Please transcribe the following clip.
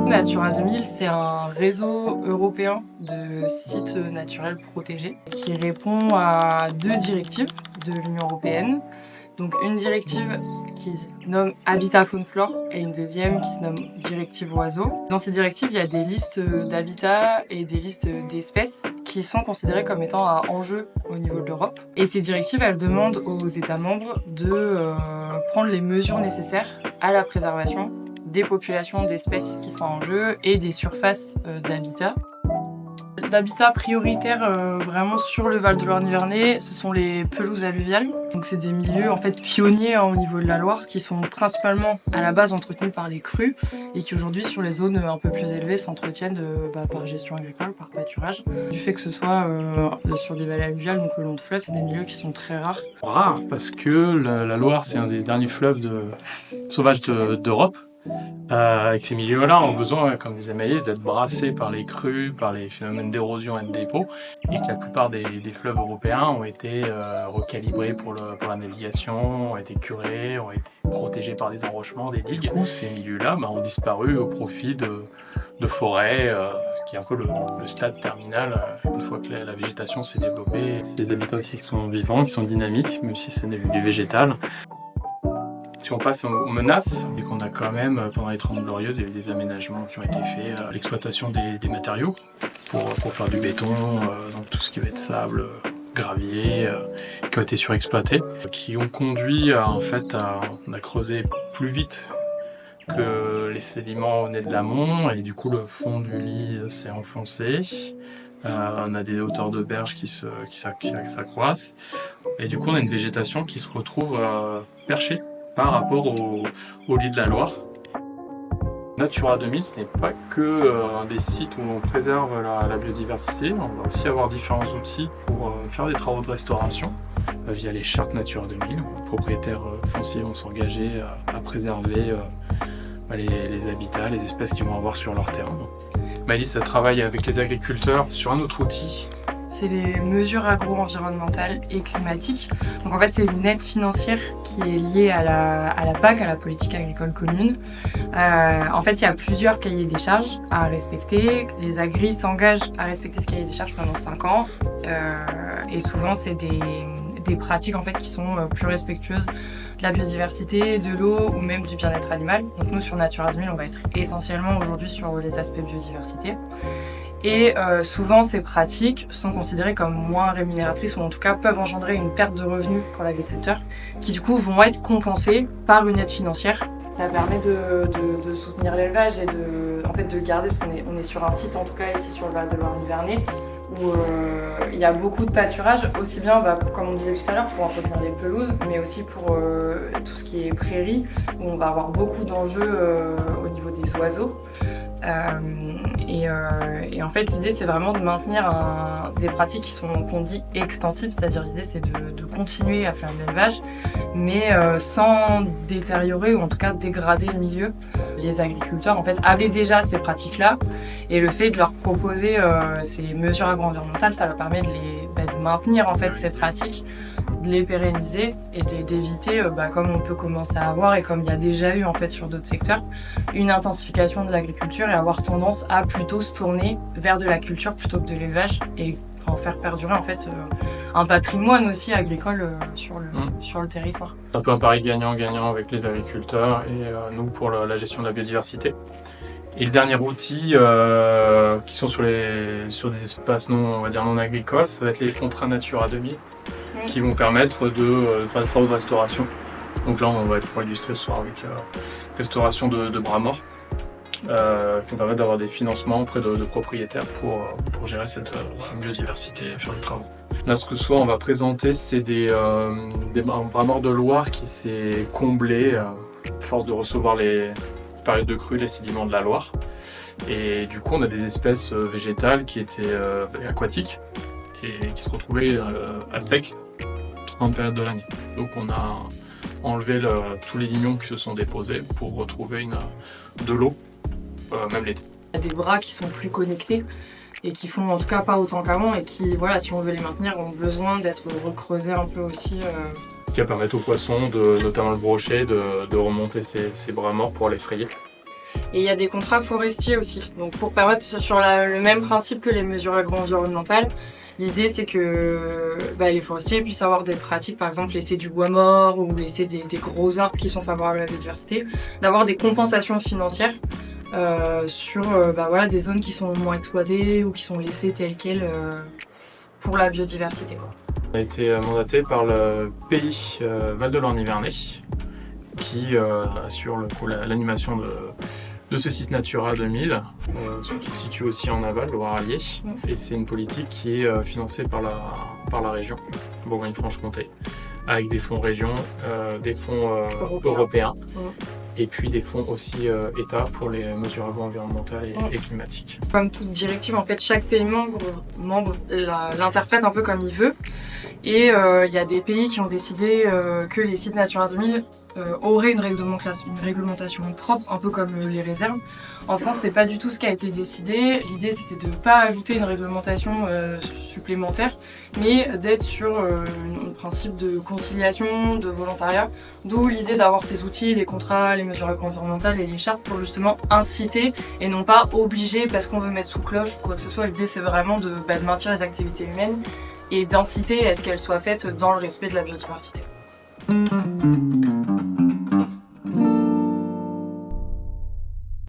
Natura 2000, c'est un réseau européen de sites naturels protégés qui répond à 2 directives de l'Union européenne. Donc une directive qui se nomme Habitat Faune Flore et une deuxième qui se nomme Directive Oiseaux. Dans ces directives, il y a des listes d'habitats et des listes d'espèces qui sont considérées comme étant un enjeu au niveau de l'Europe. Et ces directives, elles demandent aux États membres de prendre les mesures nécessaires à la préservation des populations d'espèces qui sont en jeu et des surfaces d'habitat. L'habitat prioritaire vraiment sur le Val-de-Loire-Nivernais, ce sont les pelouses alluviales. Donc c'est des milieux en fait pionniers au niveau de la Loire qui sont principalement à la base entretenus par les crues et qui aujourd'hui sur les zones un peu plus élevées s'entretiennent par gestion agricole, par pâturage. Du fait que ce soit sur des vallées alluviales, donc le long de fleuves, c'est des milieux qui sont très rares. Rares parce que la Loire c'est un des derniers fleuves sauvages d'Europe. Et que ces milieux-là ont besoin, comme disait Maëlys, d'être brassés par les crues, par les phénomènes d'érosion et de dépôt, et que la plupart des fleuves européens ont été recalibrés pour la navigation, ont été curés, ont été protégés par des enrochements, des digues. Du coup, ces milieux-là ont disparu au profit de forêts, ce qui est un peu le stade terminal, une fois que la végétation s'est développée. C'est des habitats aussi qui sont vivants, qui sont dynamiques, même si c'est du végétal. Si on passe aux menaces, et qu'on a quand même, pendant les 30 Glorieuses, il y a eu des aménagements qui ont été faits, l'exploitation des matériaux pour faire du béton, donc tout ce qui va être sable, gravier, qui ont été surexploités, qui ont conduit à creuser plus vite que les sédiments venaient de l'amont, et du coup le fond du lit s'est enfoncé. On a des hauteurs de berges qui s'accroissent, et du coup on a une végétation qui se retrouve perchée par rapport au lit de la Loire. Natura 2000, ce n'est pas que des sites où on préserve la biodiversité, on va aussi avoir différents outils pour faire des travaux de restauration via les chartes Natura 2000. Les propriétaires fonciers vont s'engager à préserver les habitats, les espèces qu'ils vont avoir sur leur terrain. Maëlys travaille avec les agriculteurs sur un autre outil. C'est les mesures agro-environnementales et climatiques. Donc en fait, c'est une aide financière qui est liée à la PAC, à la politique agricole commune. En fait, il y a plusieurs cahiers des charges à respecter. Les agris s'engagent à respecter ce cahier des charges pendant 5 ans. Et souvent, c'est des pratiques en fait qui sont plus respectueuses de la biodiversité, de l'eau ou même du bien-être animal. Donc nous, sur Natura 2000, on va être essentiellement aujourd'hui sur les aspects biodiversité. Et souvent, ces pratiques sont considérées comme moins rémunératrices ou en tout cas peuvent engendrer une perte de revenus pour l'agriculteur qui du coup vont être compensés par une aide financière. Ça permet de soutenir l'élevage et de garder, parce qu'on est sur un site en tout cas ici sur le Val-de-Loire-Nivernais où il y a beaucoup de pâturage, aussi bien comme on disait tout à l'heure pour entretenir les pelouses, mais aussi pour tout ce qui est prairie où on va avoir beaucoup d'enjeux au niveau des oiseaux. Et en fait, l'idée, c'est vraiment de maintenir des pratiques qu'on dit extensives, c'est-à-dire l'idée, c'est de continuer à faire de l'élevage, mais sans détériorer ou en tout cas dégrader le milieu. Les agriculteurs, en fait, avaient déjà ces pratiques-là, et le fait de leur proposer ces mesures agro-environnementales, ça leur permet de maintenir en fait ces pratiques, de les pérenniser et d'éviter, comme on peut commencer à avoir et comme il y a déjà eu en fait sur d'autres secteurs, une intensification de l'agriculture et avoir tendance à plutôt se tourner vers de la culture plutôt que de l'élevage et faire perdurer en fait un patrimoine aussi agricole sur le territoire. C'est un peu un pari gagnant-gagnant avec les agriculteurs et nous pour la gestion de la biodiversité. Et le dernier outil qui sont sur des espaces non agricoles, ça va être les contrats Natura 2000 qui vont permettre de faire des travaux de restauration. Donc là, on va pouvoir illustrer ce soir avec restauration de bras morts qui vont permettre d'avoir des financements auprès de propriétaires pour gérer cette biodiversité et faire des travaux. Là, ce soir, on va présenter, c'est des bras morts de Loire qui s'est comblé à force de recevoir les périodes de crue, les sédiments de la Loire. Et du coup, on a des espèces végétales qui étaient aquatiques et qui se retrouvaient à sec toute une période de l'année. Donc on a enlevé tous les lignons qui se sont déposés pour retrouver de l'eau, même l'été. Il y a des bras qui sont plus connectés et qui font en tout cas pas autant qu'avant et qui, voilà, si on veut les maintenir, ont besoin d'être recreusés un peu aussi qui va permettre aux poissons, notamment le brochet, de remonter ses bras morts pour les frayer. Et il y a des contrats forestiers aussi. Donc pour permettre sur le même principe que les mesures agro-environnementales, l'idée c'est que les forestiers puissent avoir des pratiques, par exemple laisser du bois mort ou laisser des gros arbres qui sont favorables à la biodiversité, d'avoir des compensations financières sur des zones qui sont moins exploitées ou qui sont laissées telles quelles pour la biodiversité, quoi. On a été mandaté par le pays Val-de-Loire-Nivernais qui assure l'animation de ce site Natura 2000, qui se situe aussi en aval, Loire-Allier. Et c'est une politique qui est financée par la région Bourgogne-Franche-Comté, avec des fonds régions, des fonds européens, et puis des fonds aussi État pour les mesures agro-environnementales et climatiques. Comme toute directive, en fait, chaque pays membre l'interprète un peu comme il veut. Et il y a des pays qui ont décidé que les sites Natura 2000 auraient une réglementation propre, un peu comme les réserves. En France, c'est pas du tout ce qui a été décidé. L'idée, c'était de ne pas ajouter une réglementation supplémentaire, mais d'être sur un principe de conciliation, de volontariat, d'où l'idée d'avoir ces outils, les contrats, les mesures environnementales et les chartes pour justement inciter et non pas obliger parce qu'on veut mettre sous cloche ou quoi que ce soit. L'idée, c'est vraiment de maintenir les activités humaines et d'inciter à ce qu'elles soient faites dans le respect de la biodiversité.